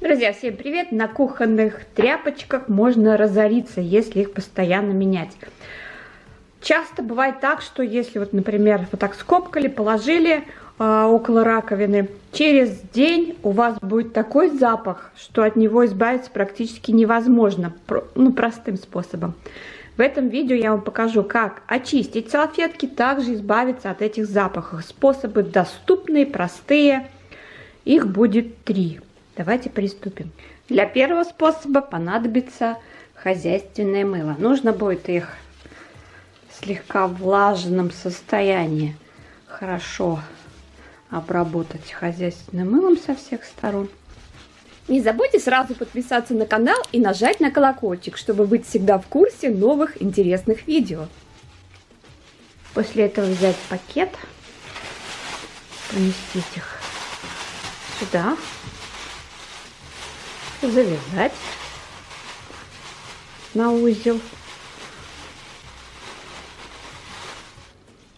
Друзья, всем привет! На кухонных тряпочках можно разориться, если их постоянно менять. Часто бывает так, что если вот, например, вот так скомкали, положили около раковины, через день у вас будет такой запах, что от него избавиться практически невозможно, простым способом. В этом видео я вам покажу, как очистить салфетки, также избавиться от этих запахов. Способы доступные, простые, их будет 3. Давайте приступим. Для первого способа понадобится хозяйственное мыло. Нужно будет их слегка в влажном состоянии хорошо обработать хозяйственным мылом со всех сторон. Не забудьте сразу подписаться на канал и нажать на колокольчик, чтобы быть всегда в курсе новых интересных видео. После этого взять пакет, поместить их сюда, завязать на узел,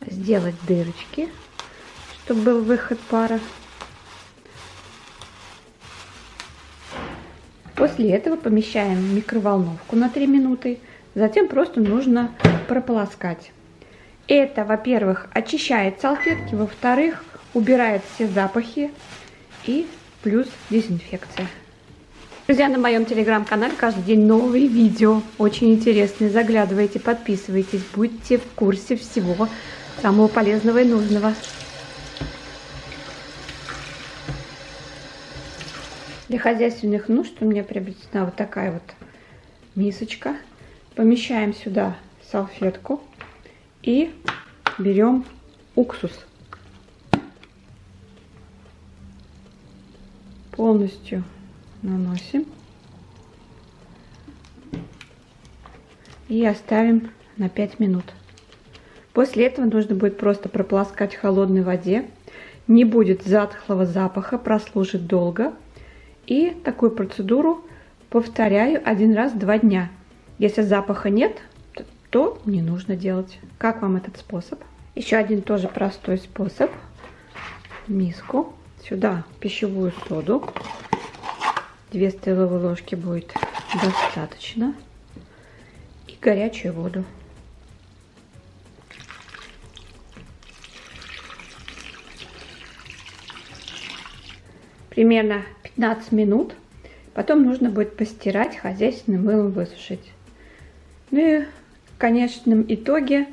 сделать дырочки, чтобы был выход пара. После этого помещаем в микроволновку на 3 минуты, затем просто нужно прополоскать. Это, во-первых, очищает салфетки, во-вторых, убирает все запахи и плюс дезинфекция. Друзья, на моем телеграм-канале каждый день новые видео, очень интересные. Заглядывайте, подписывайтесь, будьте в курсе всего самого полезного и нужного. Для хозяйственных нужд у меня приобретена вот такая вот мисочка. Помещаем сюда салфетку и берем уксус. Полностью наносим и оставим на 5 минут. После этого нужно будет просто прополоскать в холодной воде. Не будет затхлого запаха, прослужит долго. И такую процедуру повторяю 1 раз в 2 дня. Если запаха нет, то не нужно делать. Как вам этот способ? Еще один тоже простой способ. Миску. Сюда пищевую соду. 2 столовые ложки будет достаточно. И горячую воду. Примерно 15 минут. Потом нужно будет постирать, хозяйственным мылом высушить. Ну и в конечном итоге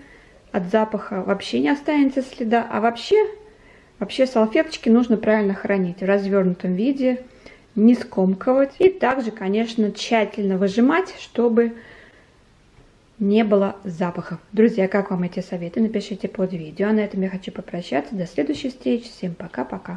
от запаха вообще не останется следа. А вообще салфеточки нужно правильно хранить в развернутом виде, не скомкивать. И также, конечно, тщательно выжимать, чтобы не было запахов. Друзья, как вам эти советы? Напишите под видео. А на этом я хочу попрощаться. До следующей встречи. Всем пока-пока.